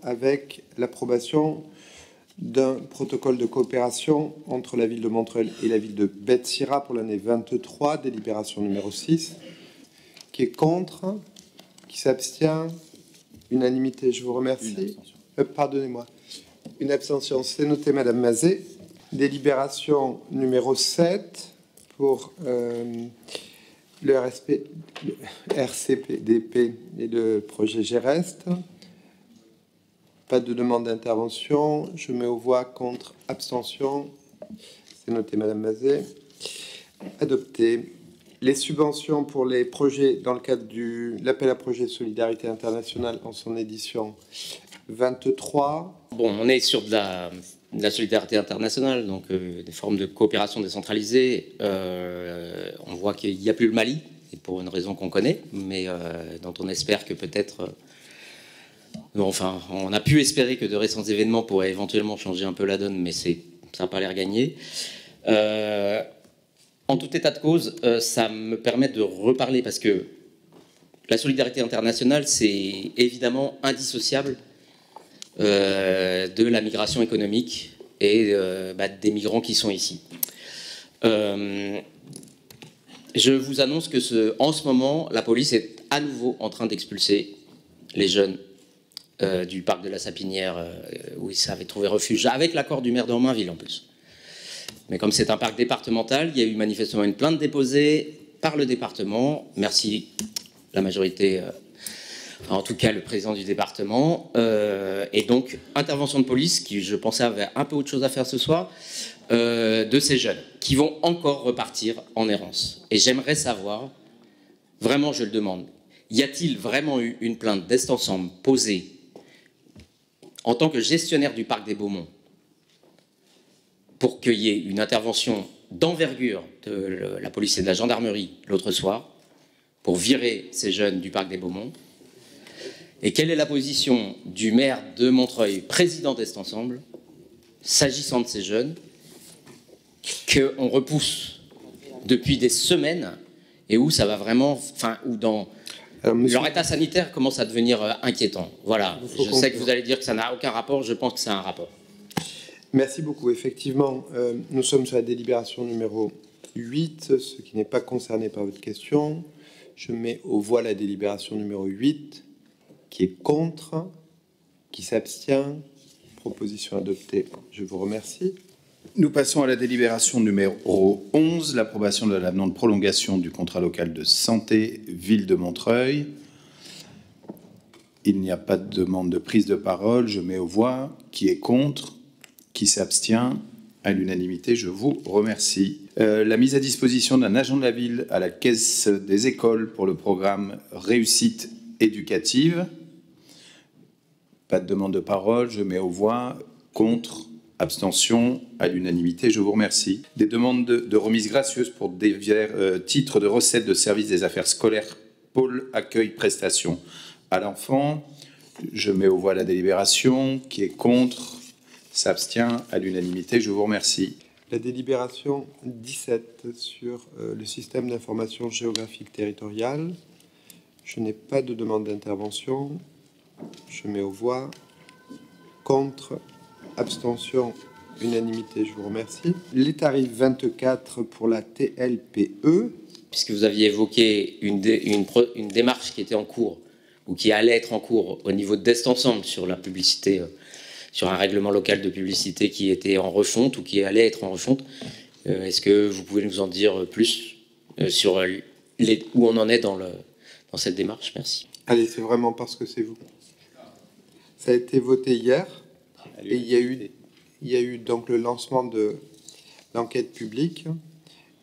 avec l'approbation d'un protocole de coopération entre la ville de Montreuil et la ville de Bethsira pour l'année 23, délibération numéro 6. Qui est contre? Qui s'abstient? Unanimité, je vous remercie. Pardonnez-moi. Une abstention, c'est noté, Madame Mazet. Délibération numéro 7 pour le RCPDP et le projet GEREST. Pas de demande d'intervention. Je mets aux voix contre, abstention. C'est noté, Madame Mazet. Adopté. Les subventions pour les projets dans le cadre de l'appel à projet de solidarité internationale en son édition 23. Bon, on est sur de la solidarité internationale, donc des formes de coopération décentralisée. On voit qu'il n'y a plus le Mali, et pour une raison qu'on connaît, mais dont on espère que peut-être... enfin, on a pu espérer que de récents événements pourraient éventuellement changer un peu la donne, mais ça n'a pas l'air gagné. En tout état de cause, ça me permet de reparler, parce que la solidarité internationale, c'est évidemment indissociable de la migration économique et des migrants qui sont ici. Je vous annonce que en ce moment, la police est à nouveau en train d'expulser les jeunes du parc de la Sapinière, où ils avaient trouvé refuge, avec l'accord du maire de Romainville en plus. Mais comme c'est un parc départemental, il y a eu manifestement une plainte déposée par le département. Merci la majorité, en tout cas le président du département. Et donc, intervention de police, qui je pensais avait un peu autre chose à faire ce soir, de ces jeunes, qui vont encore repartir en errance. Et j'aimerais savoir, vraiment je le demande, y a-t-il vraiment eu une plainte d'Est Ensemble posée en tant que gestionnaire du parc des Beaumonts pour qu'il y ait une intervention d'envergure de la police et de la gendarmerie l'autre soir pour virer ces jeunes du parc des Beaumonts? Et quelle est la position du maire de Montreuil, président d'Est Ensemble, s'agissant de ces jeunes qu'on repousse depuis des semaines et où ça va vraiment, enfin, où dans leur état sanitaire commence à devenir inquiétant. Voilà, je sais que vous allez dire que ça n'a aucun rapport, je pense que c'est un rapport. Merci beaucoup. Effectivement, nous sommes sur la délibération numéro 8, ce qui n'est pas concerné par votre question. Je mets aux voix la délibération numéro 8, qui est contre, qui s'abstient. Proposition adoptée. Je vous remercie. Nous passons à la délibération numéro 11, l'approbation de l'avenant de prolongation du contrat local de santé Ville de Montreuil. Il n'y a pas de demande de prise de parole. Je mets aux voix. Qui est contre? Qui s'abstient? À l'unanimité, je vous remercie. La mise à disposition d'un agent de la ville à la caisse des écoles pour le programme Réussite éducative. Pas de demande de parole, je mets aux voix. Contre, abstention, à l'unanimité, je vous remercie. Des demandes de remise gracieuse pour divers titres de recettes de services des affaires scolaires, pôle accueil prestations à l'enfant. Je mets aux voix la délibération. Qui est contre? S'abstient, à l'unanimité, je vous remercie. La délibération 17 sur le système d'information géographique territoriale. Je n'ai pas de demande d'intervention. Je mets aux voix. Contre, abstention, unanimité, je vous remercie. Les tarifs 24 pour la TLPE. Puisque vous aviez évoqué une démarche qui était en cours, ou qui allait être en cours au niveau d'Est Ensemble sur la publicité, sur un règlement local de publicité qui était en refonte ou qui allait être en refonte. Est-ce que vous pouvez nous en dire plus sur où on en est dans cette démarche? Merci. Allez, c'est vraiment parce que c'est vous. Ça a été voté hier et il y a eu donc le lancement de l'enquête publique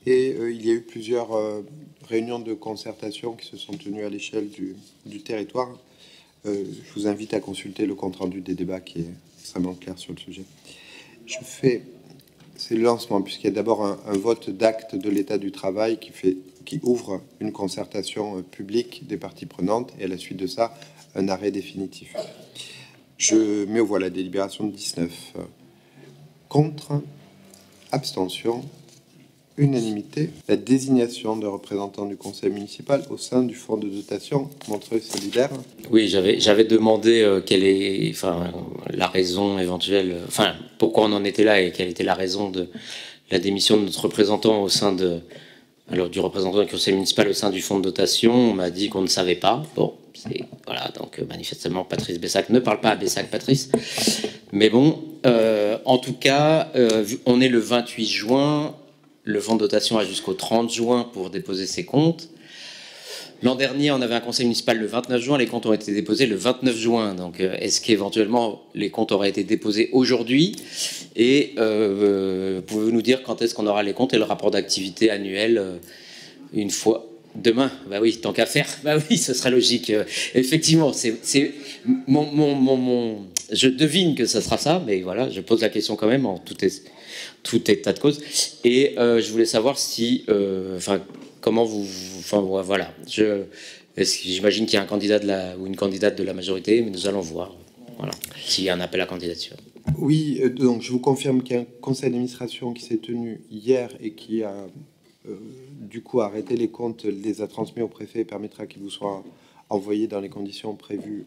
et il y a eu plusieurs réunions de concertation qui se sont tenues à l'échelle du territoire. Je vous invite à consulter le compte-rendu des débats qui est extrêmement clair sur le sujet. C'est le lancement, puisqu'il y a d'abord un vote d'acte de l'état du travail qui ouvre une concertation publique des parties prenantes, et à la suite de ça, un arrêt définitif. Je mets aux voix la délibération de 19. Contre, abstention, unanimité, la désignation d'un représentant du conseil municipal au sein du fonds de dotation Montreuil Solidaire. Oui, j'avais demandé quelle est, la raison éventuelle, pourquoi on en était là et quelle était la raison de la démission de notre représentant au sein du représentant du conseil municipal au sein du fonds de dotation. On m'a dit qu'on ne savait pas. Bon, voilà, donc manifestement Patrice Bessac ne parle pas à Bessac Patrice. Mais bon, en tout cas, on est le 28 juin. Le fonds de dotation a jusqu'au 30 juin pour déposer ses comptes. L'an dernier, on avait un conseil municipal le 29 juin, les comptes ont été déposés le 29 juin. Donc, est-ce qu'éventuellement les comptes auraient été déposés aujourd'hui? Et pouvez-vous nous dire quand est-ce qu'on aura les comptes et le rapport d'activité annuel une fois? Demain? Bah oui, tant qu'à faire. Bah oui, ce serait logique. Effectivement, je devine que ça sera ça, mais voilà, je pose la question quand même en tout état de cause. Et je voulais savoir si, comment vous, voilà. J'imagine qu'il y a un candidat ou une candidate de la majorité, mais nous allons voir. Voilà, s'il y a un appel à candidature. Oui, donc je vous confirme qu'il y a un conseil d'administration qui s'est tenu hier et qui a du coup arrêté les comptes, les a transmis au préfet et permettra qu'il vous soit envoyé dans les conditions prévues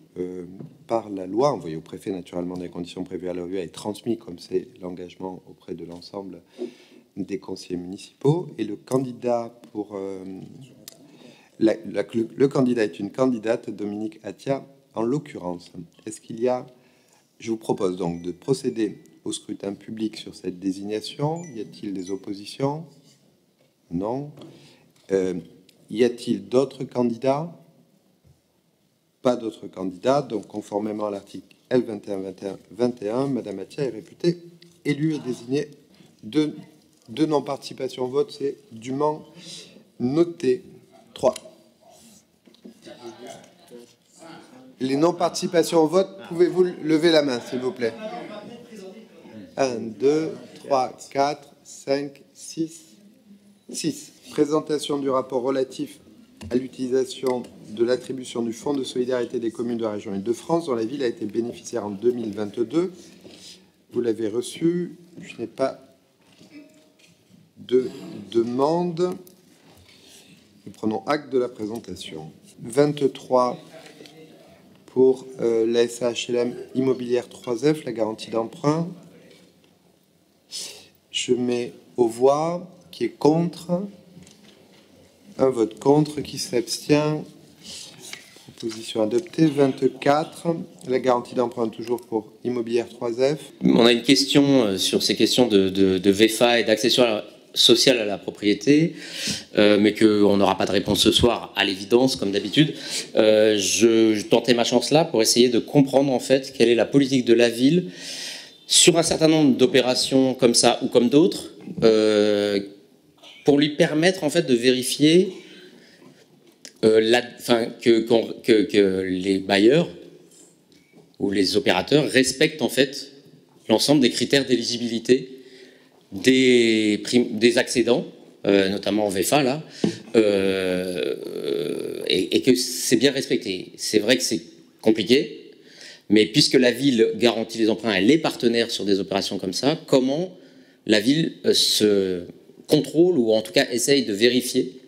par la loi, envoyé au préfet naturellement dans les conditions prévues à la loi et transmis comme c'est l'engagement auprès de l'ensemble des conseillers municipaux. Et le candidat pour le candidat est une candidate, Dominique Attia, en l'occurrence. Est-ce qu'il y a... Je vous propose donc de procéder au scrutin public sur cette désignation. Y a-t-il des oppositions? Non. Y a-t-il d'autres candidats? Pas d'autres candidats. Donc, conformément à l'article L21-21, Madame Attia est réputée élue et désignée. Deux non-participation au vote, c'est dûment noté. 3. Les non-participations au vote, pouvez-vous lever la main, s'il vous plaît? 1, 2, 3, 4, 5, 6. 6. Présentation du rapport relatif à l'utilisation de l'attribution du Fonds de solidarité des communes de la région Île-de-France, dont la ville a été bénéficiaire en 2022. Vous l'avez reçu. Je n'ai pas de demande. Nous prenons acte de la présentation. 23 pour la SAHLM Immobilière 3F, la garantie d'emprunt. Je mets aux voix qui est contre. Un vote contre, qui s'abstient. Proposition adoptée. 24, la garantie d'emprunt toujours pour Immobilière 3F. On a une question sur ces questions de VFA et d'accession sociale à la propriété, mais qu'on n'aura pas de réponse ce soir, à l'évidence, comme d'habitude. Je tentais ma chance là pour essayer de comprendre en fait quelle est la politique de la ville sur un certain nombre d'opérations comme ça ou comme d'autres, pour lui permettre en fait de vérifier que les bailleurs ou les opérateurs respectent en fait l'ensemble des critères d'éligibilité des accédants, notamment en VFA là, et que c'est bien respecté. C'est vrai que c'est compliqué, mais puisque la ville garantit les emprunts, elle est partenaire sur des opérations comme ça, comment la ville se contrôle ou en tout cas essaye de vérifier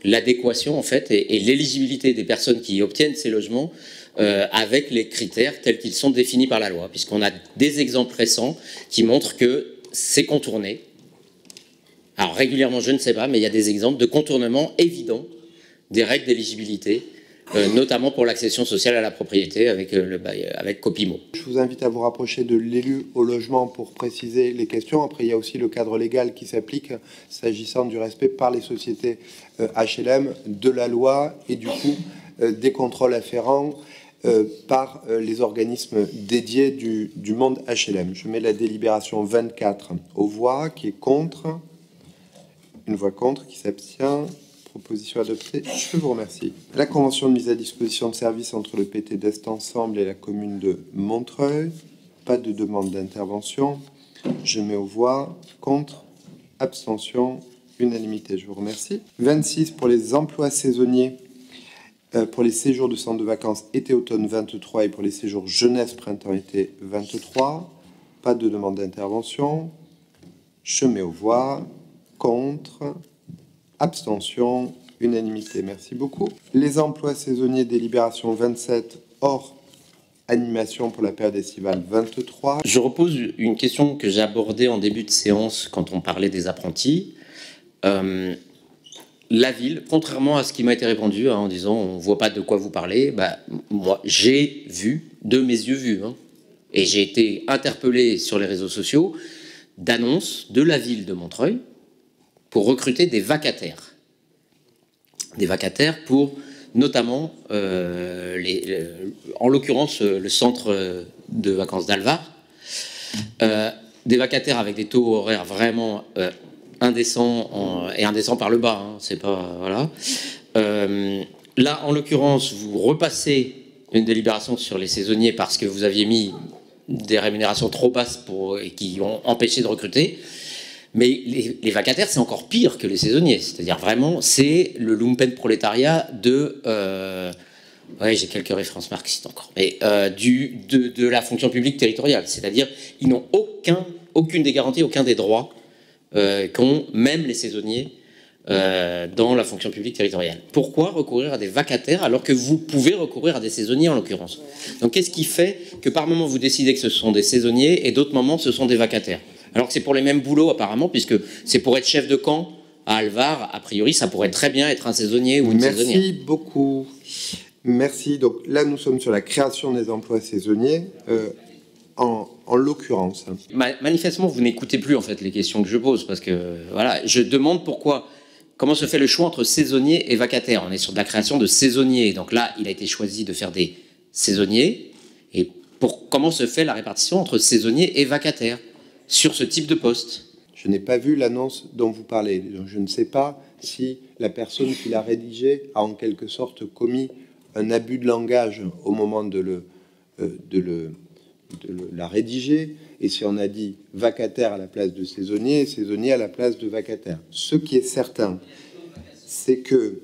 l'adéquation en fait et l'éligibilité des personnes qui obtiennent ces logements avec les critères tels qu'ils sont définis par la loi, puisqu'on a des exemples récents qui montrent que c'est contourné. Alors régulièrement, je ne sais pas, mais il y a des exemples de contournement évident des règles d'éligibilité, notamment pour l'accession sociale à la propriété avec Copimo. Je vous invite à vous rapprocher de l'élu au logement pour préciser les questions. Après, il y a aussi le cadre légal qui s'applique s'agissant du respect par les sociétés HLM de la loi et du coup des contrôles afférents par les organismes dédiés du monde HLM. Je mets la délibération 24 aux voix, qui est contre, une voix contre, qui s'abstient. Proposition adoptée. Je vous remercie. La convention de mise à disposition de services entre le PT d'Est Ensemble et la commune de Montreuil. Pas de demande d'intervention. Je mets aux voix, contre, abstention, unanimité. Je vous remercie. 26 pour les emplois saisonniers. Pour les séjours de centre de vacances été-automne 23 et pour les séjours jeunesse printemps-été 23. Pas de demande d'intervention. Je mets aux voix, contre, abstention, unanimité. Merci beaucoup. Les emplois saisonniers, délibération 27, hors animation pour la période estivale 23. Je repose une question que j'ai abordée en début de séance quand on parlait des apprentis. La ville, contrairement à ce qui m'a été répondu en disant on ne voit pas de quoi vous parlez, moi j'ai vu, de mes yeux vus, et j'ai été interpellé sur les réseaux sociaux d'annonces de la ville de Montreuil pour recruter des vacataires. Des vacataires pour notamment, en l'occurrence, le centre de vacances d'Alvar. Des vacataires avec des taux horaires vraiment indécents et indécents par le bas. C'est pas... Voilà. Là, en l'occurrence, vous repassez une délibération sur les saisonniers parce que vous aviez mis des rémunérations trop basses et qui ont empêché de recruter. Mais les vacataires, c'est encore pire que les saisonniers. C'est-à-dire vraiment, c'est le lumpen prolétariat de... ouais, j'ai quelques références marxistes encore. Mais de la fonction publique territoriale. C'est-à-dire, ils n'ont aucune des garanties, aucun des droits qu'ont même les saisonniers dans la fonction publique territoriale. Pourquoi recourir à des vacataires alors que vous pouvez recourir à des saisonniers en l'occurrence? Donc qu'est-ce qui fait que par moment vous décidez que ce sont des saisonniers et d'autres moments ce sont des vacataires? Alors que c'est pour les mêmes boulots apparemment, puisque c'est pour être chef de camp à Alvar, a priori ça pourrait très bien être un saisonnier ou une saisonnière. Merci beaucoup. Merci. Donc là nous sommes sur la création des emplois saisonniers. En l'occurrence. Manifestement, vous n'écoutez plus en fait les questions que je pose parce que voilà, je demande comment se fait le choix entre saisonniers et vacataires. On est sur de la création de saisonniers. Donc là, il a été choisi de faire des saisonniers. Et comment se fait la répartition entre saisonniers et vacataires sur ce type de poste? Je n'ai pas vu l'annonce dont vous parlez. Donc je ne sais pas si la personne qui l'a rédigée a en quelque sorte commis un abus de langage au moment de la rédiger, et si on a dit vacataire à la place de saisonnier et saisonnier à la place de vacataire. Ce qui est certain, c'est que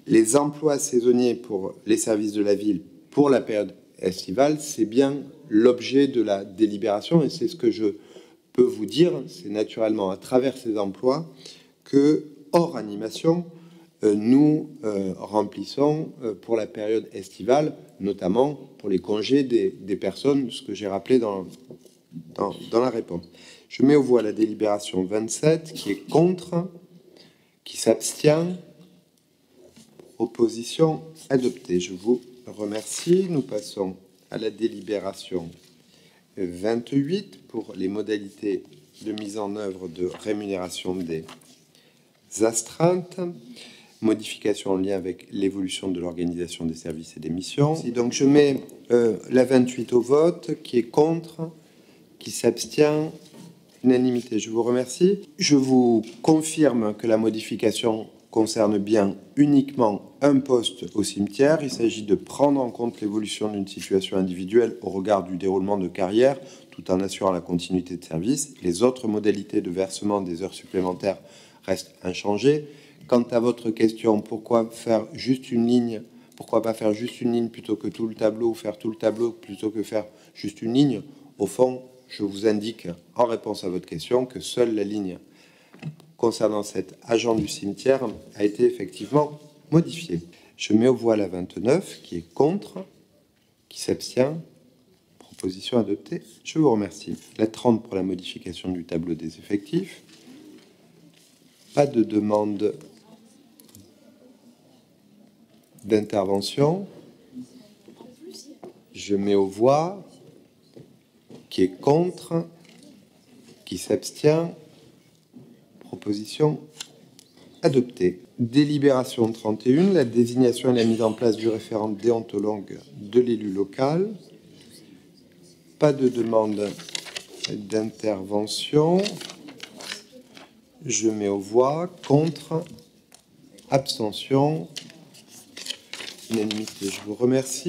les emplois saisonniers pour les services de la ville pour la période estivale, c'est bien l'objet de la délibération, et c'est ce que je peux vous dire, c'est naturellement à travers ces emplois que, hors animation, nous remplissons pour la période estivale, notamment pour les congés des personnes, ce que j'ai rappelé dans la réponse. Je mets aux voix la délibération 27, qui est contre, qui s'abstient, opposition adoptée. Je vous remercie. Nous passons à la délibération 28 pour les modalités de mise en œuvre de rémunération des astreintes. Modification en lien avec l'évolution de l'organisation des services et des missions. Donc je mets la 28 au vote, qui est contre, qui s'abstient, unanimité. Je vous remercie. Je vous confirme que la modification concerne bien uniquement un poste au cimetière. Il s'agit de prendre en compte l'évolution d'une situation individuelle au regard du déroulement de carrière, tout en assurant la continuité de service. Les autres modalités de versement des heures supplémentaires restent inchangées. Quant à votre question, pourquoi faire juste une ligne? Pourquoi pas faire juste une ligne plutôt que tout le tableau, ou faire tout le tableau plutôt que faire juste une ligne? Au fond, je vous indique en réponse à votre question que seule la ligne concernant cet agent du cimetière a été effectivement modifiée. Je mets aux voix la 29, qui est contre, qui s'abstient. Proposition adoptée. Je vous remercie. La 30 pour la modification du tableau des effectifs. Pas de demande d'intervention. Je mets aux voix, qui est contre, qui s'abstient. Proposition adoptée. Délibération 31, la désignation et la mise en place du référent déontologue de l'élu local. Pas de demande d'intervention. Je mets aux voix, contre, abstention, unanimité. Je vous remercie.